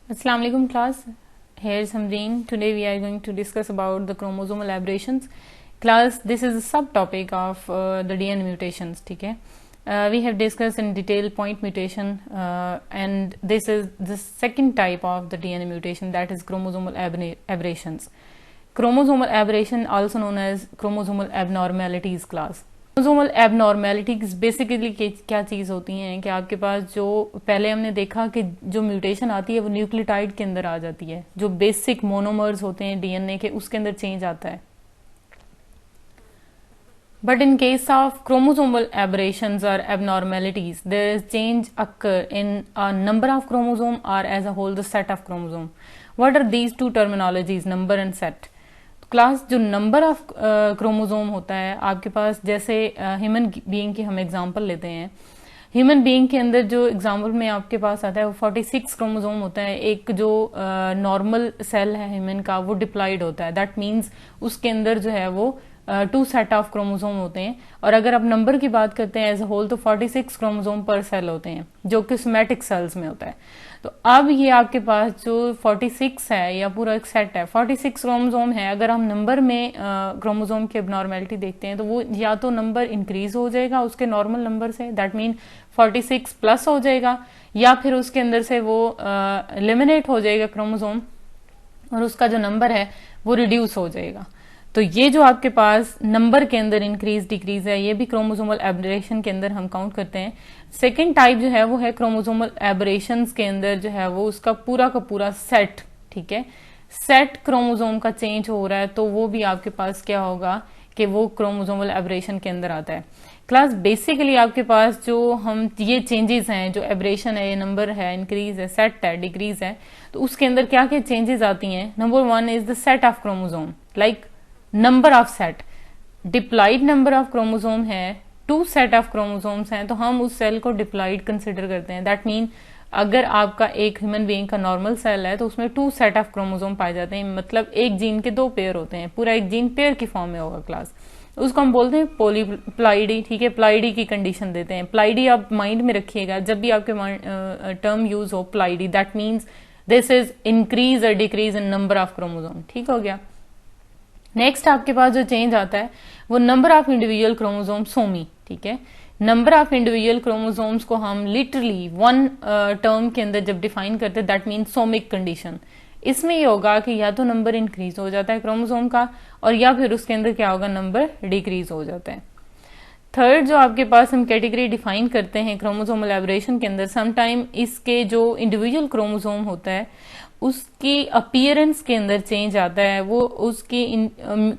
Assalamu alaikum class. Here's Hamdeen. Today we are going to discuss about the chromosomal aberrations. Class, this is a subtopic of the DNA mutations. ठीक है? We have discussed in detail point mutation and this is the second type of the DNA mutation, that is chromosomal aberrations. Chromosomal aberration also known as chromosomal abnormalities class. Chromosomal abnormalities basically क्या चीज़ होती हैं कि आपके पास जो पहले हमने देखा कि जो म्यूटेशन आती है वो न्यूक्लियोटाइड के अंदर आ जाती है, जो बेसिक मोनोमर्स होते हैं डीएनए के उसके अंदर चेंज आता है. But in case of chromosomal aberrations और abnormalities there is change occur in a number of chromosome और as a whole the set of chromosome. What are these two terminologies, number and set? Class, जो number of chromosome होता है आपके पास, जैसे human being की हम example लेते हैं. ह्यूमन बीइंग के अंदर जो एग्जांपल में आपके पास आता है वो 46 क्रोमोसोम होता है. एक जो नॉर्मल सेल है ह्यूमन का वो डिप्लॉइड होता है. दैट मीन्स उसके अंदर जो है वो 2 सेट ऑफ क्रोमोसोम होते हैं. और अगर आप नंबर की बात करते हैं एज अ होल तो 46 क्रोमोसोम पर सेल होते हैं, जो कि सोमैटिक सेल्स में होता है. तो अब ये आपके पास जो 46 है या पूरा एक सेट है, 46 क्रोमोसोम है. अगर हम नंबर में क्रोमोसोम की एबनॉर्मेलिटी देखते हैं तो वो या तो नंबर इंक्रीज हो जाएगा उसके नॉर्मल नंबर से, दैट मीन 46 प्लस हो जाएगा, या फिर उसके अंदर से वो एलिमिनेट हो जाएगा क्रोमोसोम और उसका जो नंबर है वो रिड्यूस हो जाएगा. तो ये जो आपके पास नंबर के अंदर इंक्रीज डिक्रीज है, ये भी क्रोमोसोमल एबरेशन के अंदर हम काउंट करते हैं. सेकेंड टाइप जो है वो है क्रोमोसोमल एबरेशंस के अंदर जो है वो उसका पूरा का पूरा सेट, ठीक है, सेट क्रोमोसोम का चेंज हो रहा है, तो वो भी आपके पास क्या होगा कि वो क्रोमोसोमल एबरेशन के अंदर आता है. क्लास, बेसिकली आपके पास जो हम ये चेंजेस हैं, जो एबरेशन है, ये नंबर है, इंक्रीज है, सेट है, डिक्रीज है, तो उसके अंदर क्या क्या चेंजेस आती हैं. Number 1 is the set of chromosome, like number of set. Diploid number of chromosome है, 2 सेट ऑफ क्रोमोसोम्स हैं, तो हम उस सेल को डिप्लॉइड कंसिडर करते हैं. दैट मीन अगर आपका एक ह्यूमन बीइंग का नॉर्मल सेल है तो उसमें 2 सेट ऑफ क्रोमोसोम पाए जाते हैं, मतलब एक जीन के 2 पेयर होते हैं, पूरा एक जीन पेयर की फॉर्म में होगा. क्लास, उसको हम बोलते हैं पॉलीप्लाइडी. ठीक है, प्लाइडी की कंडीशन देते हैं. प्लाइडी आप माइंड में रखिएगा, जब भी आपके टर्म यूज हो ploidy, that means this is increase और decrease in number of chromosome. ठीक हो गया. नेक्स्ट आपके पास जो चेंज आता है वो नंबर ऑफ इंडिविजुअल क्रोमोसोम, सोमी. ठीक है, नंबर ऑफ इंडिविजुअल क्रोमोसोम्स को हम लिटरली 1 टर्म के अंदर जब डिफाइन करते हैं, दैट मीन सोमिक कंडीशन. इसमें ये होगा कि या तो नंबर इंक्रीज हो जाता है क्रोमोसोम का, और या फिर उसके अंदर क्या होगा, नंबर डिक्रीज हो जाता है. थर्ड जो आपके पास हम कैटेगरी डिफाइन करते हैं क्रोमोसोमल एबरेशन के अंदर, समटाइम इसके जो इंडिविजुअल क्रोमोसोम होता है उसकी अपीयरेंस के अंदर चेंज आता है. वो उसकी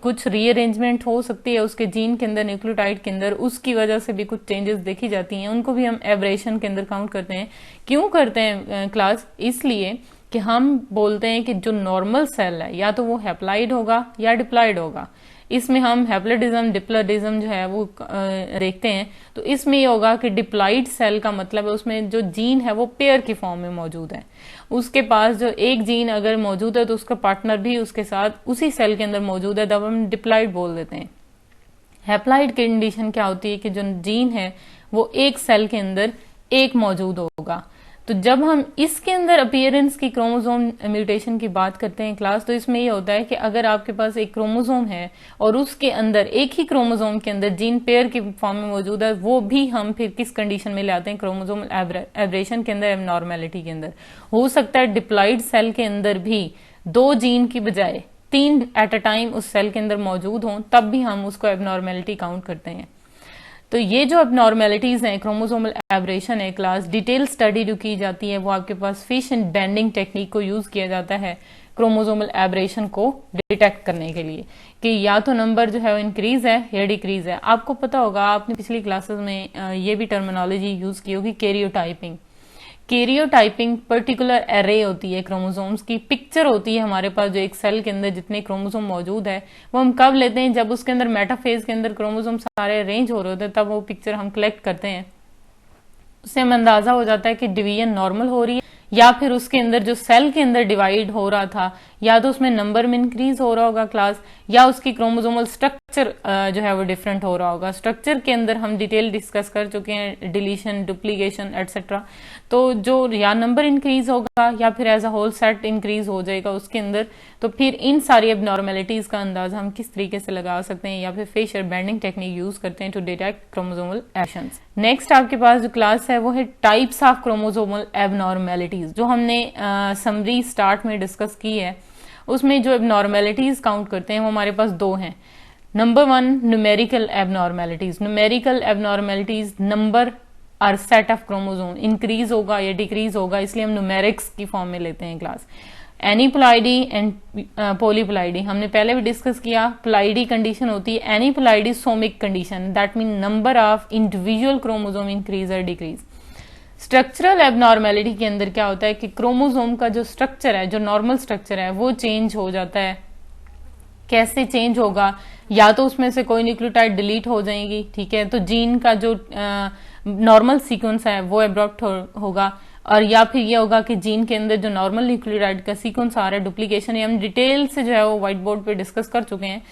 कुछ रीअरेंजमेंट हो सकती है उसके जीन के अंदर, न्यूक्लियोटाइड के अंदर, उसकी वजह से भी कुछ चेंजेस देखी जाती हैं, उनको भी हम एबरेशन के अंदर काउंट करते हैं. क्यों करते हैं क्लास? इसलिए कि हम बोलते हैं कि जो नॉर्मल सेल है या तो वो हैप्लॉइड होगा या डिप्लॉइड होगा. इसमें हम हैप्लॉइडिज्म डिप्लॉइडिज्म जो है वो देखते हैं. तो इसमें ये होगा कि डिप्लॉइड सेल का मतलब है उसमें जो जीन है वो पेयर की फॉर्म में मौजूद है. उसके पास जो एक जीन अगर मौजूद है तो उसका पार्टनर भी उसके साथ उसी सेल के अंदर मौजूद है, तब हम डिप्लॉइड बोल देते हैं. हैप्लॉइड कंडीशन क्या होती है कि जो जीन है वो एक सेल के अंदर एक मौजूद होगा. तो जब हम इसके अंदर अपीयरेंस की क्रोमोसोम म्यूटेशन की बात करते हैं क्लास, तो इसमें ये होता है कि अगर आपके पास एक क्रोमोसोम है और उसके अंदर एक ही क्रोमोसोम के अंदर जीन पेयर की फॉर्म में मौजूद है, वो भी हम फिर किस कंडीशन में ले आते हैं, क्रोमोसोम एबरेशन के अंदर, एबनॉर्मेलिटी के अंदर. हो सकता है डिप्लॉइड सेल के अंदर भी 2 जीन की बजाय 3 एट अ टाइम उस सेल के अंदर मौजूद हों, तब भी हम उसको एबनॉर्मेलिटी काउंट करते हैं. तो ये जो एबनॉर्मेलिटीज हैं, क्रोमोसोमल एबरेशन है क्लास, डिटेल स्टडी जो की जाती है वो आपके पास फिश एंड बेंडिंग टेक्निक को यूज किया जाता है क्रोमोसोमल एबरेशन को डिटेक्ट करने के लिए कि या तो नंबर जो है वो इंक्रीज है या डिक्रीज है. आपको पता होगा, आपने पिछली क्लासेस में ये भी टर्मिनोलॉजी यूज की होगी, कैरियोटाइपिंग. कैरियोटाइपिंग पर्टिकुलर एरे होती है क्रोमोसोम्स की, पिक्चर होती है हमारे पास जो एक सेल के अंदर जितने क्रोमोसोम मौजूद है वो हम कब लेते हैं, जब उसके अंदर मेटाफेज के अंदर क्रोमोसोम सारे अरेंज हो रहे होते हैं, तब वो पिक्चर हम कलेक्ट करते हैं. उससे हमें अंदाजा हो जाता है कि डिवीजन नॉर्मल हो रही है या फिर उसके अंदर जो सेल के अंदर डिवाइड हो रहा था या तो उसमें नंबर में इंक्रीज हो रहा होगा क्लास, या उसकी क्रोमोसोमल स्ट्रक्चर जो है वो डिफरेंट हो रहा होगा. स्ट्रक्चर के अंदर हम डिटेल डिस्कस कर चुके हैं, डिलीशन, डुप्लीकेशन एटसेट्रा. तो जो या नंबर इंक्रीज होगा या फिर as a whole set increase हो जाएगा उसके अंदर, तो फिर इन सारी एबनॉर्मेलिटीज का अंदाजा हम किस तरीके से लगा सकते हैं, या फिर फेशियल बेंडिंग टेक्निक यूज करते हैं to detect chromosomal absence. Next आपके पास जो क्लास है वो है टाइप्स ऑफ क्रोमोसोमल एबनॉर्मेलिटीज, जो हमने समरी स्टार्ट में डिस्कस की है। उसमें जो एबनॉर्मेलिटीज काउंट करते हैं वो हमारे पास दो हैं। Number 1 numerical abnormalities. Numerical abnormalities number और सेट ऑफ क्रोमोसोम इंक्रीज होगा या डिक्रीज होगा, इसलिए हम न्यूमेरिक्स की फॉर्म में लेते हैं क्लास। एनीप्लॉइडी एंड पॉलीप्लॉइडी हमने पहले भी डिस्कस किया। प्लॉइडी कंडीशन होती है aneuploidy somic condition, that mean number of individual chromosome increase और डिक्रीज। स्ट्रक्चरल एबनॉर्मेलिटी के अंदर क्या होता है कि क्रोमोसोम का जो स्ट्रक्चर है, जो नॉर्मल स्ट्रक्चर है, वो चेंज हो जाता है। कैसे चेंज होगा? या तो उसमें से कोई न्यूक्लियोटाइड डिलीट हो जाएगी, ठीक है, तो जीन का जो नॉर्मल सीक्वेंस है वो एब्रॉप्ट होगा, और या फिर ये होगा कि जीन के अंदर जो नॉर्मल न्यूक्लियोटाइड का सीक्वेंस आ रहा है, डुप्लीकेशन, ये हम डिटेल से जो है वो व्हाइट बोर्ड पे डिस्कस कर चुके हैं।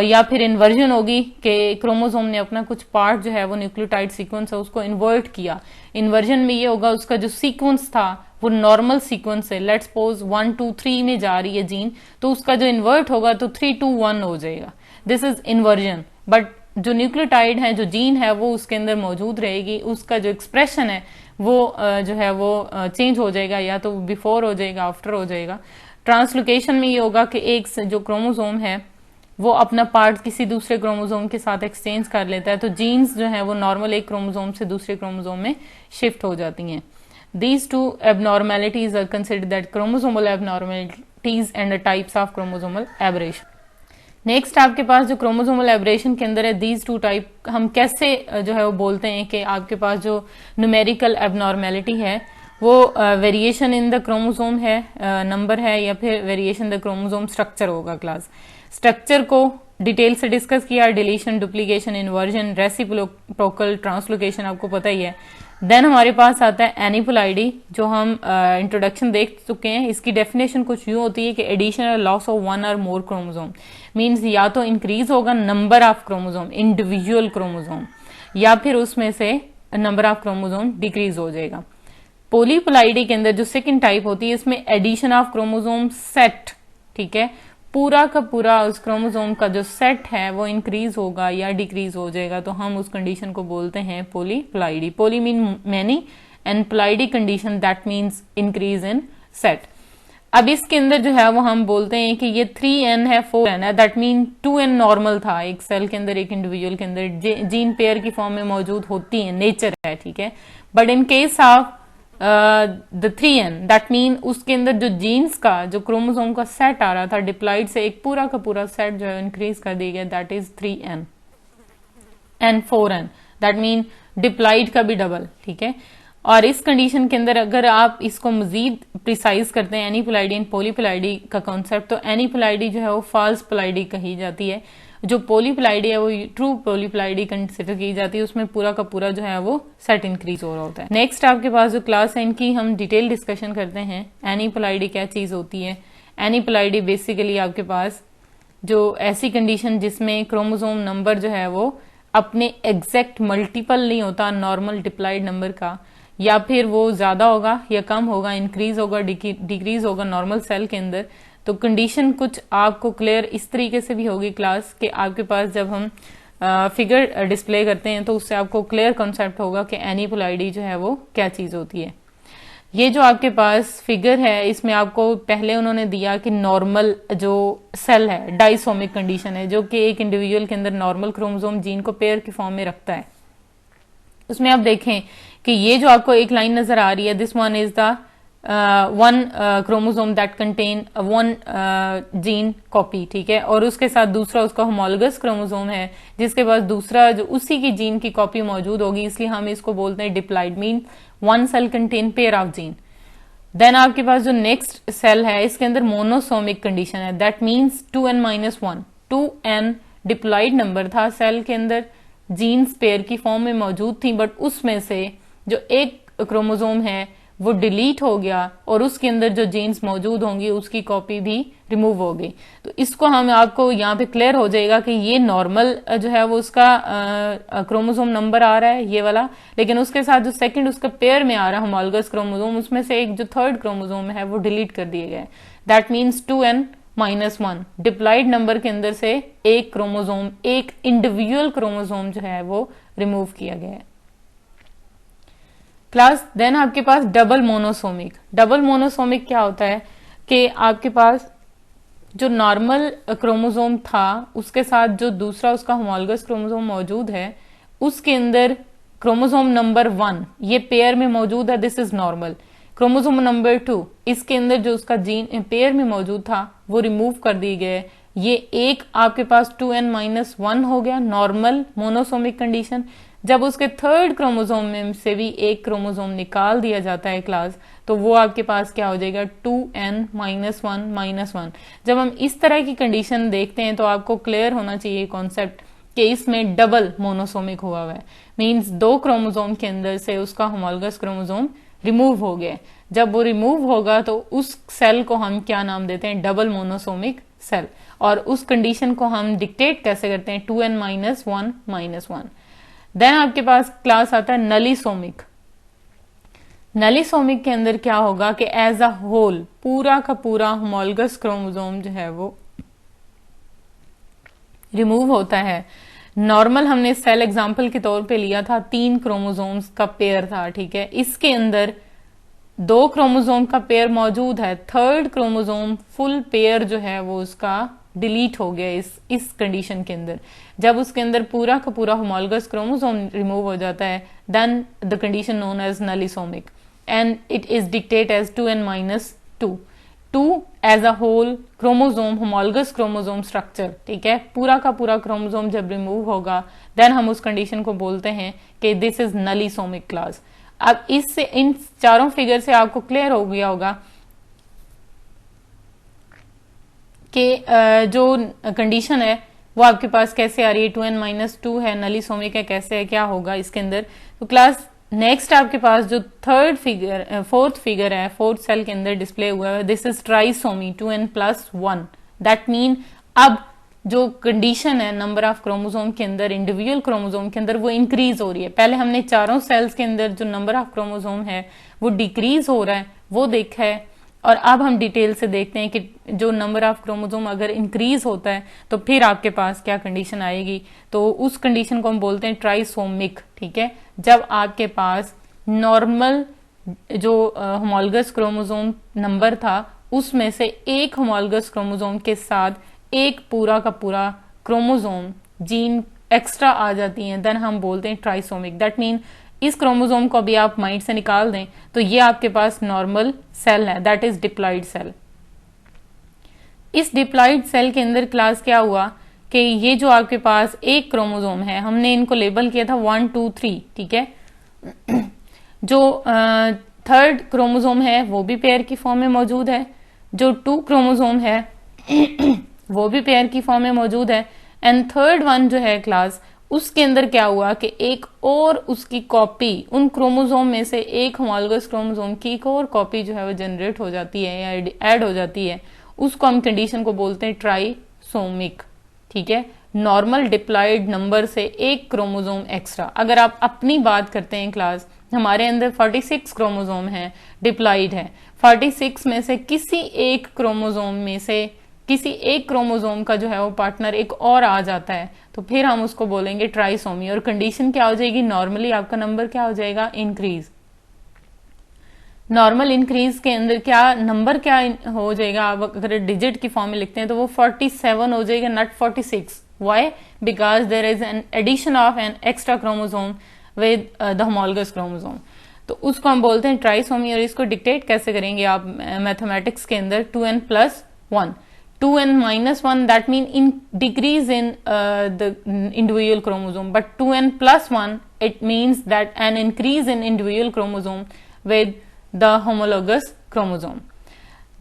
या फिर इन्वर्जन होगी कि क्रोमोसोम ने अपना कुछ पार्ट जो है वो न्यूक्लियोटाइड सीक्वेंस है उसको इन्वर्ट किया। इन्वर्जन में ये होगा उसका जो सीक्वेंस था वो नॉर्मल सीक्वेंस है, लेट्स सपोज 1 2 3 में जा रही है जीन, तो उसका जो इन्वर्ट होगा तो 3 2 1 हो जाएगा। This is inversion. बट जो न्यूक्लियोटाइड है, जो जीन है, वो उसके अंदर मौजूद रहेगी, उसका जो एक्सप्रेशन है वो जो है वो चेंज हो जाएगा, या तो बिफोर हो जाएगा, आफ्टर हो जाएगा। ट्रांसलोकेशन में ये होगा कि एक जो क्रोमोसोम है वो अपना पार्ट किसी दूसरे क्रोमोसोम के साथ एक्सचेंज कर लेता है, तो जीन्स जो है वो नॉर्मल एक क्रोमोसोम से दूसरे क्रोमोसोम में शिफ्ट हो जाती हैं। These two abnormalities are considered that chromosomal abnormalities and the types of chromosomal aberration. Next आपके पास जो क्रोमोसोमल एबरेशन के अंदर है, दीज टू टाइप हम कैसे जो है वो बोलते हैं कि आपके पास जो न्यूमेरिकल एबनॉर्मेलिटी है वो वेरिएशन इन द क्रोमोसोम है, नंबर है, या फिर वेरिएशन द क्रोमोसोम स्ट्रक्चर होगा। क्लास स्ट्रक्चर को डिटेल से डिस्कस किया, deletion, duplication, inversion, reciprocal, translocation आपको पता ही है। देन हमारे पास आता है एनीप्लॉइडी, जो हम इंट्रोडक्शन देख चुके हैं। इसकी डेफिनेशन कुछ यूं होती है कि एडिशन और लॉस ऑफ 1 और मोर क्रोमोसोम मींस या तो इंक्रीज होगा number of chromosome, individual chromosome, या फिर उसमें से नंबर ऑफ क्रोमोसोम डिक्रीज हो जाएगा। पॉलीप्लॉइडी के अंदर जो सेकंड टाइप होती है, इसमें एडिशन ऑफ क्रोमोसोम सेट, ठीक है, पूरा का पूरा उस क्रोमोसोम का जो सेट है वो इंक्रीज होगा या डिक्रीज हो जाएगा, तो हम उस कंडीशन को बोलते हैं polyploidy. Poly mean many and ploidy condition that means increase in set. अब इसके अंदर जो है वो हम बोलते हैं कि ये 3n है, 4n है, दैट मीन 2n नॉर्मल था एक सेल के अंदर, एक इंडिविजुअल के अंदर जीन पेयर की फॉर्म में मौजूद होती है, नेचर है, ठीक है। But in case of the 3n that mean उसके अंदर जो जीन्स का जो क्रोमोसोम का सेट आ रहा था डिप्लॉइड से, एक पूरा का पूरा सेट जो है इंक्रीज कर दिया गया, that is 3n and 4n, that mean diploid का भी डबल, ठीक है। और इस कंडीशन के अंदर अगर आप इसको मजीद प्रिसाइज करते हैं एनीप्लॉइडी एंड पॉलीप्लॉइडी का कॉन्सेप्ट, तो एनीप्लॉइडी जो है वो फॉल्स प्लॉइडी कही जाती है, जो पॉलीप्लॉइडी है वो ट्रू पॉलीप्लॉइडी कंसिडर की जाती है, उसमें पूरा का पूरा जो है वो सेट इंक्रीज हो रहा होता है। नेक्स्ट आपके पास जो क्लास है इनकी हम डिटेल डिस्कशन करते हैं। एनीप्लॉइडी क्या चीज होती है? एनीप्लॉइडी बेसिकली आपके पास जो ऐसी कंडीशन जिसमें क्रोमोसोम नंबर जो है वो अपने एग्जैक्ट मल्टीपल नहीं होता नॉर्मल डिप्लॉइड नंबर का, या फिर वो ज्यादा होगा या कम होगा, इंक्रीज होगा, डिक्रीज होगा नॉर्मल सेल के अंदर। तो कंडीशन कुछ आपको क्लियर इस तरीके से भी होगी क्लास कि आपके पास जब हम फिगर डिस्प्ले करते हैं तो उससे आपको क्लियर कॉन्सेप्ट होगा कि एनीप्लॉइडी जो है वो क्या चीज होती है। ये जो आपके पास फिगर है इसमें आपको पहले उन्होंने दिया कि नॉर्मल जो सेल है डाइसोमिक कंडीशन है, जो कि एक इंडिविजुअल के अंदर नॉर्मल क्रोमोसोम जीन को पेयर की फॉर्म में रखता है। उसमें आप देखें कि ये जो आपको एक लाइन नजर आ रही है, this one is the one chromosome that contain one gene copy, ठीक है, और उसके साथ दूसरा उसका होमोलोगस क्रोमोसोम है जिसके पास दूसरा जो उसी की जीन की कॉपी मौजूद होगी, इसलिए हम इसको बोलते हैं diploid, mean one cell contain pair of gene. Then आपके पास जो नेक्स्ट सेल है इसके अंदर मोनोसोमिक कंडीशन है, that means 2n-1, 2n diploid number था सेल के अंदर, जीन्स पेयर की फॉर्म में मौजूद थी, बट उसमें से जो एक क्रोमोसोम है वो डिलीट हो गया और उसके अंदर जो जीन्स मौजूद होंगी उसकी कॉपी भी रिमूव हो गई। तो इसको हम आपको यहाँ पे क्लियर हो जाएगा कि ये नॉर्मल जो है वो उसका क्रोमोसोम नंबर आ रहा है ये वाला, लेकिन उसके साथ जो सेकंड उसका पेयर में आ रहा है होमोलॉगस क्रोमोसोम, उसमें से एक जो थर्ड क्रोमोसोम है वो डिलीट कर दिए गए। That means 2n-1 diploid number के अंदर से एक क्रोमोसोम, एक इंडिविजुअल क्रोमोसोम जो है वो रिमूव किया गया है। क्लास देन आपके पास डबल मोनोसोमिक। डबल मोनोसोमिक क्या होता है कि आपके पास जो नॉर्मल क्रोमोसोम था उसके साथ जो दूसरा उसका होमोलॉगस क्रोमोसोम मौजूद है उसके अंदर क्रोमोसोम नंबर 1 ये पेयर में मौजूद है, this is normal. Chromosome number 2 इसके अंदर जो उसका जीन पेयर में मौजूद था वो रिमूव कर दिए गए। ये एक आपके पास 2n-1 हो गया नॉर्मल मोनोसोमिक कंडीशन। जब उसके थर्ड क्रोमोसोम में से भी एक क्रोमोसोम निकाल दिया जाता है क्लास, तो वो आपके पास क्या हो जाएगा 2n-1-1। जब हम इस तरह की कंडीशन देखते हैं तो आपको क्लियर होना चाहिए कॉन्सेप्ट कि इसमें डबल मोनोसोमिक हुआ है, मींस दो क्रोमोसोम के अंदर से उसका होमोलॉगस क्रोमोसोम रिमूव हो गया। जब वो रिमूव होगा तो उस सेल को हम क्या नाम देते हैं, डबल मोनोसोमिक सेल। और उस कंडीशन को हम डिक्टेट कैसे करते हैं, 2n-1-1। देन आपके पास क्लास आता है नलीसोमिक। नलीसोमिक के अंदर क्या होगा कि एज अ होल पूरा का पूरा होमोलॉगस क्रोमोसोम जो है वो रिमूव होता है। नॉर्मल हमने सेल एग्जांपल के तौर पे लिया था, 3 क्रोमोसोम्स का पेयर था, ठीक है। इसके अंदर 2 क्रोमोसोम का पेयर मौजूद है, थर्ड क्रोमोसोम फुल पेयर जो है वो उसका डिलीट हो गया इस कंडीशन के अंदर। जब उसके अंदर पूरा का पूरा होमोलॉगस क्रोमोसोम रिमूव हो जाता है, then the condition known as nullisomic and it is dictate as 2n-2। 2 as a whole chromosome homologous chromosome structure, ठीक है। पूरा का पूरा क्रोमोसोम जब रिमूव होगा देन हम उस कंडीशन को बोलते हैं कि दिस इज नलीसोमिक क्लास। अब इससे इन चारों फिगर से आपको क्लियर हो गया होगा कि जो कंडीशन है वो आपके पास कैसे आ रही है, 2n-2 है, नलीसोमिक है, कैसे है, क्या होगा इसके अंदर। तो क्लास नेक्स्ट आपके पास जो फोर्थ फिगर है, फोर्थ सेल के अंदर डिस्प्ले हुआ है, this is trisomy 2n+1। That mean अब जो कंडीशन है नंबर ऑफ क्रोमोसोम के अंदर, इंडिविजुअल क्रोमोसोम के अंदर, वो इंक्रीज हो रही है। पहले हमने चारों सेल्स के अंदर जो नंबर ऑफ क्रोमोसोम है वो डिक्रीज हो रहा है वो देखा है, और अब हम डिटेल से देखते हैं कि जो नंबर ऑफ क्रोमोसोम अगर इंक्रीज होता है तो फिर आपके पास क्या कंडीशन आएगी। तो उस कंडीशन को हम बोलते हैं ट्राइसोमिक, ठीक है। जब आपके पास नॉर्मल जो होमोलॉगस क्रोमोसोम नंबर था उसमें से एक होमोलॉगस क्रोमोसोम के साथ एक पूरा का पूरा क्रोमोसोम जीन एक्स्ट्रा आ जाती हैं, देन हम बोलते हैं ट्राइसोमिक। दैट मीन इस क्रोमोसोम को अभी आप माइंड से निकाल दें तो ये आपके पास नॉर्मल सेल है, दैट इज डिप्लॉइड सेल। इस डिप्लॉइड सेल के अंदर क्लास क्या हुआ कि ये जो आपके पास एक क्रोमोसोम है, हमने इनको लेबल किया था 1, 2, 3, ठीक है। जो थर्ड क्रोमोसोम है वो भी पेयर की फॉर्म में मौजूद है, जो 2 क्रोमोसोम है वो भी पेयर की फॉर्म में मौजूद है, एंड थर्ड वन जो है क्लास उसके अंदर क्या हुआ कि एक और उसकी कॉपी, उन क्रोमोसोम में से एक होमोलॉगस क्रोमोसोम की एक और कॉपी जो है वो जनरेट हो जाती है या ऐड हो जाती है, उसको हम कंडीशन को बोलते हैं ट्राइसोमिक, ठीक है। नॉर्मल डिप्लॉइड नंबर से एक क्रोमोसोम एक्स्ट्रा। अगर आप अपनी बात करते हैं क्लास, हमारे अंदर 46 क्रोमोसोम है, डिप्लॉइड है, 46 में से किसी एक क्रोमोसोम में से किसी एक क्रोमोसोम का जो है वो पार्टनर एक और आ जाता है तो फिर हम उसको बोलेंगे ट्राइसोमी, और कंडीशन क्या हो जाएगी, नॉर्मली आपका नंबर क्या हो जाएगा, इंक्रीज। नॉर्मल इंक्रीज के अंदर क्या नंबर क्या हो जाएगा, आप अगर डिजिट की फॉर्म में लिखते हैं तो वो 47 हो जाएगा, not 46। Why? Because there is an addition of an extra chromosome with the homologous chromosome, तो उसको हम बोलते हैं ट्राइसोमी। और इसको डिक्टेट कैसे करेंगे आप मैथमेटिक्स के अंदर, 2n+1। 2n-1 that mean in decrease in the individual chromosome, but 2n+1 it means that an increase in individual chromosome with the homologous chromosome.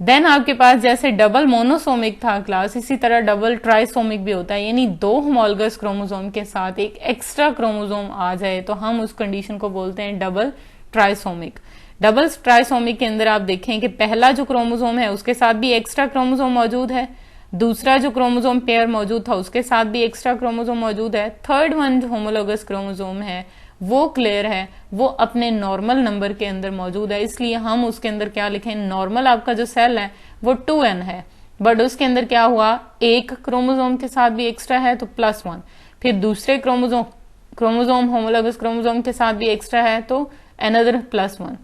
Then आपके पास जैसे डबल मोनोसोमिक था क्लास, इसी तरह डबल ट्राइसोमिक भी होता है, यानी 2 होमोलॉगस क्रोमोसोम के साथ एक एक्स्ट्रा क्रोमोसोम आ जाए तो हम उस कंडीशन को बोलते हैं डबल ट्राइसोमिक। डबल ट्राइसोमिक के अंदर आप देखें कि पहला जो क्रोमोसोम है उसके साथ भी एक्स्ट्रा क्रोमोसोम मौजूद है, दूसरा जो क्रोमोसोम पेयर मौजूद था उसके साथ भी एक्स्ट्रा क्रोमोसोम मौजूद है, थर्ड वन जो होमोलोगस क्रोमोसोम है वो क्लियर है, वो अपने नॉर्मल नंबर के अंदर मौजूद है, इसलिए हम उसके अंदर क्या लिखें, नॉर्मल आपका जो सेल है वो 2n है, बट उसके अंदर क्या हुआ, एक क्रोमोसोम के साथ भी एक्स्ट्रा है तो +1, फिर दूसरे क्रोमोसोम होमोलोगस क्रोमोसोम के साथ भी एक्स्ट्रा है तो अनदर +1।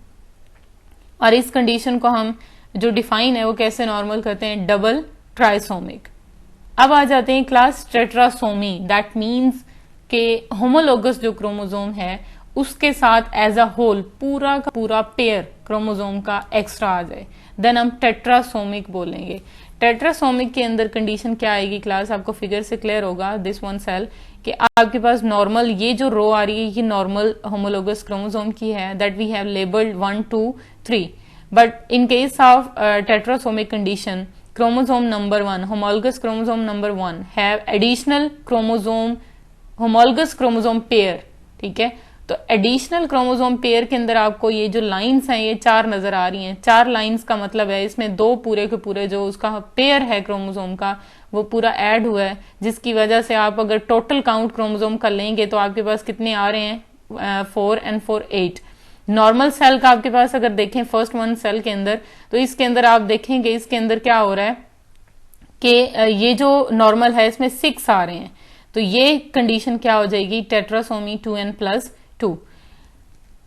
और इस कंडीशन को हम जो डिफाइन है वो कैसे नॉर्मल करते हैं, डबल ट्राइसोमिक। अब आ जाते हैं क्लास टेट्रासोमी, दैट मीन्स के होमोलोगस जो क्रोमोसोम है उसके साथ एज अ होल पूरा का पूरा पेयर क्रोमोसोम का एक्स्ट्रा आ जाए, देन हम टेट्रासोमिक बोलेंगे। टेट्रासोमिक के अंदर कंडीशन क्या आएगी क्लास, आपको फिगर से क्लियर होगा, दिस वन सेल, कि आपके पास नॉर्मल ये जो रो आ रही है ये नॉर्मल होमोलोगस क्रोमोसोम की है, that we have labelled 1 2 3, but in case of tetrasomic condition chromosome number 1, homologous chromosome number 1 have additional chromosome homologous chromosome pair, ठीक है। तो एडिशनल क्रोमोसोम पेयर के अंदर आपको ये जो लाइंस हैं ये 4 नजर आ रही हैं, 4 लाइंस का मतलब है इसमें 2 पूरे के पूरे जो उसका पेयर है क्रोमोसोम का वो पूरा ऐड हुआ है, जिसकी वजह से आप अगर टोटल काउंट क्रोमोसोम का लेंगे तो आपके पास कितने आ रहे हैं, 4 and 4 8। नॉर्मल सेल का आपके पास अगर देखें फर्स्ट वन सेल के अंदर, तो इसके अंदर आप देखेंगे इसके अंदर क्या हो रहा है कि ये जो नॉर्मल है इसमें 6 आ रहे हैं, तो ये कंडीशन क्या हो जाएगी, टेट्रासोमी 2n+2।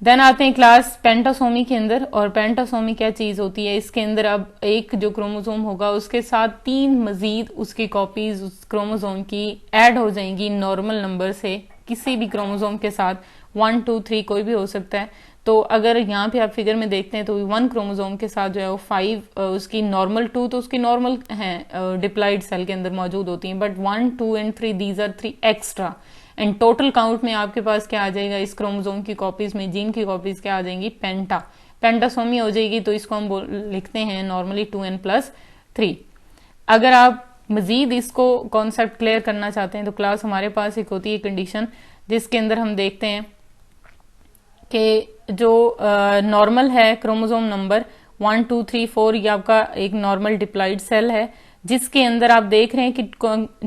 देन आते हैं क्लास पेंटासोमी के अंदर, और पेंटासोमी क्या चीज होती है, इसके अंदर अब एक जो क्रोमोसोम होगा उसके साथ 3 मजीद उसकी कॉपीज उस क्रोमोसोम की ऐड हो जाएंगी नॉर्मल नंबर से, किसी भी क्रोमोसोम के साथ 1 2 3 कोई भी हो सकता है। तो अगर यहाँ पे आप फिगर में देखते हैं तो 1 क्रोमोसोम के साथ जो है वो 5 उसकी नॉर्मल 2 तो उसकी नॉर्मल है डिप्लॉइड सेल के अंदर मौजूद होती हैं, but 1 2 and 3 these are 3 extra, and total count में आपके पास क्या आ जाएगा, इस क्रोमोसोम की कॉपीज में जीन की कॉपीज क्या आ जाएंगी, पेंटासोमी हो जाएगी। तो इसको हम लिखते हैं नॉर्मली 2n+3। अगर आप मजीद इसको कॉन्सेप्ट क्लियर करना चाहते हैं तो क्लास हमारे पास एक होती है कंडीशन जिसके अंदर हम देखते हैं कि जो नॉर्मल है क्रोमोसोम नंबर 1 2 3 4 ये आपका एक नॉर्मल डिप्लॉइड सेल है, जिसके अंदर आप देख रहे हैं कि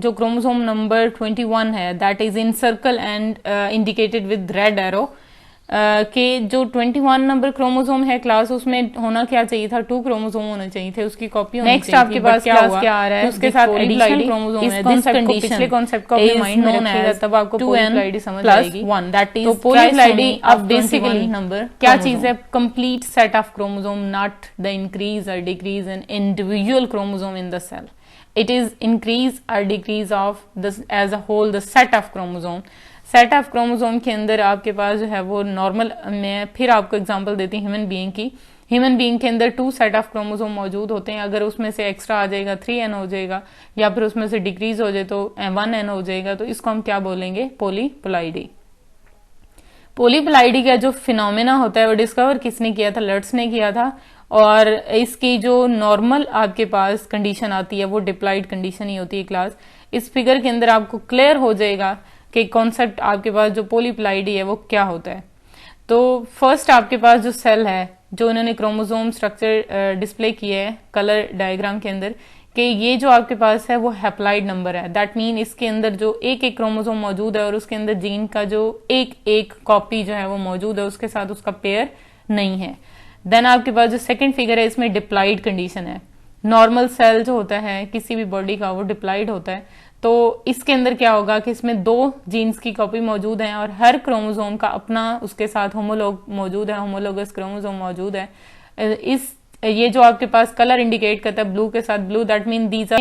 जो क्रोमोसोम नंबर 21 है that is in circle and indicated with red arrow, कि जो 21 नंबर क्रोमोसोम है क्लास उसमें होना क्या चाहिए था, 2 क्रोमोसोम होने चाहिए थे, उसकी कॉपी होनी चाहिए थी। नेक्स्ट आपके पास क्या आ रहा है, उसके साथ एडिशनल क्रोमोसोम है, दिस कंडीशन पिछले कांसेप्ट को अपने माइंड में रखिएगा तब आपको पॉलीप्लाइडी समझ आएगी। 1 दैट इज तो पॉलीप्लाइडी अब बेसिकली नंबर क्या चीज है, complete set of chromosome, not the increase और decrease in individual chromosome in the cell, it is increase or decrease of the as a whole the set of chromosome। Set of chromosome के अंदर आपके पास जो है वो normal, मैं फिर आपको एग्जांपल देती हूँ ह्यूमन बीइंग की। ह्यूमन बीइंग के अंदर 2 सेट ऑफ क्रोमोसोम मौजूद होते हैं, अगर उसमें से एक्स्ट्रा आ जाएगा 3n हो जाएगा, या फिर उसमें से डिक्रीज हो जाए तो 1n हो जाएगा, तो इसको हम क्या बोलेंगे, पॉलीप्लाइडी। पॉलीप्लाइडी का जो फिनोमेना होता है वो डिस्कवर किसने किया था, लर्ट्स ने किया था, और इसकी जो नॉर्मल आपके पास कंडीशन आती है वो डिप्लॉइड कंडीशन ही होती है क्लास। इस फिगर के अंदर आपको क्लियर हो जाएगा कि कॉन्सेप्ट आपके पास जो पॉलीप्लाइडी है वो क्या होता है। तो फर्स्ट आपके पास जो सेल है जो उन्होंने क्रोमोसोम स्ट्रक्चर डिस्प्ले किया है कलर डायग्राम के अंदर, कि ये जो आपके पास है वो हैप्लॉइड नंबर है, दैट मीन इसके अंदर जो एक एक क्रोमोसोम मौजूद है और उसके अंदर जीन का जो एक एक कॉपी जो है वो मौजूद है, उसके साथ उसका पेयर नहीं है। देन आपके पास जो सेकंड फिगर है इसमें डिप्लॉइड कंडीशन है, नॉर्मल सेल जो होता है किसी भी बॉडी का वो डिप्लॉइड होता है, तो इसके अंदर क्या होगा कि इसमें 2 जीन्स की कॉपी मौजूद है और हर क्रोमोसोम का अपना उसके साथ होमोलोग मौजूद है, होमोलोगस क्रोमोसोम मौजूद है। इस ये जो आपके पास कलर इंडिकेट करता है ब्लू के साथ blue, that mean these are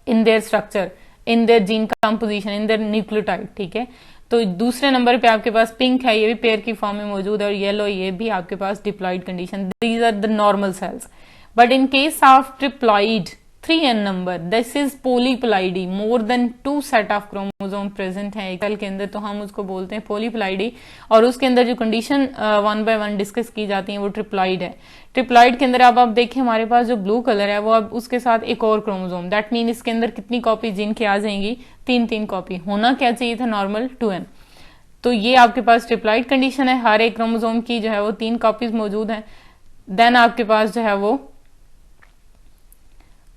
in their structure, in their gene composition, in their nucleotide, ठीक है। तो दूसरे नंबर पे आपके पास पिंक है, ये भी पेयर की फॉर्म में मौजूद है, और येलो ये भी आपके पास diploid condition, these are the normal cells. But in case of triploid 3n number, this is polyploidy, more than 2 set of chromosome present है एक सेल के अंदर, तो हम उसको बोलते हैं पॉलीप्लाइडी। और उसके अंदर जो कंडीशन 1 by 1 डिस्कस की जाती है वो ट्रिप्लॉइड है। ट्रिप्लॉइड के अंदर अब आप देखें हमारे पास जो ब्लू कलर है वो अब उसके साथ एक और क्रोमोसोम, दैट मीन इसके अंदर कितनी कॉपी जिनकी आ जाएंगी, 3 कॉपी, होना क्या चाहिए था नॉर्मल 2n। तो ये आपके पास ट्रिप्लॉइड कंडीशन है, हर एक क्रोमोसोम की जो है वो 3 कॉपीज मौजूद हैं। देन आपके पास जो है वो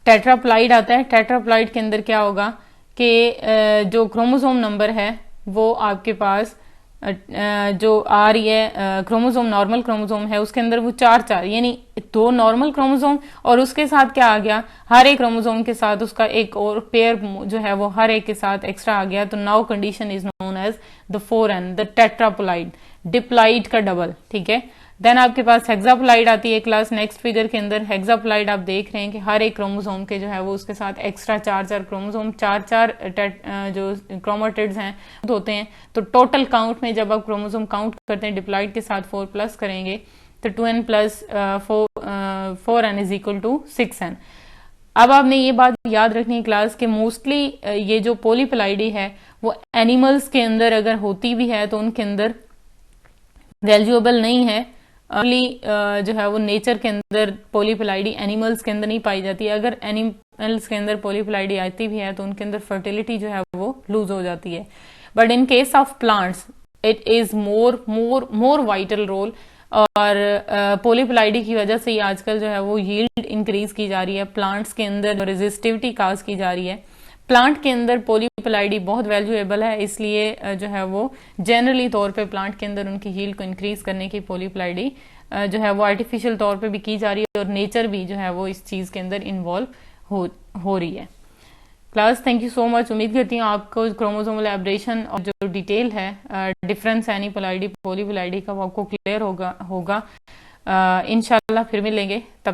टेट्राप्लॉइड आता है। टेट्राप्लॉइड के अंदर क्या होगा कि जो क्रोमोसोम नंबर है वो आपके पास जो आ रही है क्रोमोसोम, नॉर्मल क्रोमोसोम है उसके अंदर वो 4 यानी 2 नॉर्मल क्रोमोसोम और उसके साथ क्या आ गया, हर एक क्रोमोसोम के साथ उसका एक और पेयर जो है वो हर एक के साथ एक्स्ट्रा आ गया। तो now condition is known as the 4n, the tetraploid, diploid का डबल। ठीक है। देन आपके पास हेक्साप्लॉइड आती है क्लास नेक्स्ट फिगर के अंदर। हेक्साप्लॉइड आप देख रहे हैं कि हर एक क्रोमोसोम के जो है वो उसके साथ एक्स्ट्रा 4 क्रोमोसोम, 4 जो क्रोमाटिड्स हैं होते हैं। तो टोटल काउंट में जब आप क्रोमोसोम काउंट करते हैं डिप्लॉइड के साथ 4 प्लस करेंगे तो 2n plus 4n is equal to 6n। अब आपने ये बात याद रखनी है क्लास के मोस्टली ये जो पॉलीप्लाइडी है वो एनिमल्स के अंदर अगर होती भी है तो उनके अंदर वैल्यूएबल नहीं है। जो है वो नेचर के अंदर पॉलीप्लाइडी एनिमल्स के अंदर नहीं पाई जाती है। अगर एनिमल्स के अंदर पॉलीप्लाइडी आती भी है तो उनके अंदर फर्टिलिटी जो है वो लूज हो जाती है। But in case of plants it is more vital role. और पॉलीप्लाइडी की वजह से ही आजकल जो है वो यील्ड इंक्रीज की जा रही है, प्लांट्स के अंदर रेजिस्टिविटी काज की जा रही है। प्लांट के अंदर पॉलीप्लाइडी बहुत वैल्यूएबल है, इसलिए जो है वो जनरली तौर पे प्लांट के अंदर उनकी हील्ड को इंक्रीज करने की पॉलीप्लाइडी जो है वो आर्टिफिशियल तौर पे भी की जा रही है और नेचर भी जो है वो इस चीज के अंदर इन्वॉल्व हो रही है। Class thank you so much. उम्मीद करती हूँ आपको क्रोमोसोमल एब्रेशन और जो डिटेल है डिफरेंस एनीप्लाइडी पॉलीप्लाइडी का वो आपको क्लियर होगा। इंशाल्लाह फिर मिलेंगे, तब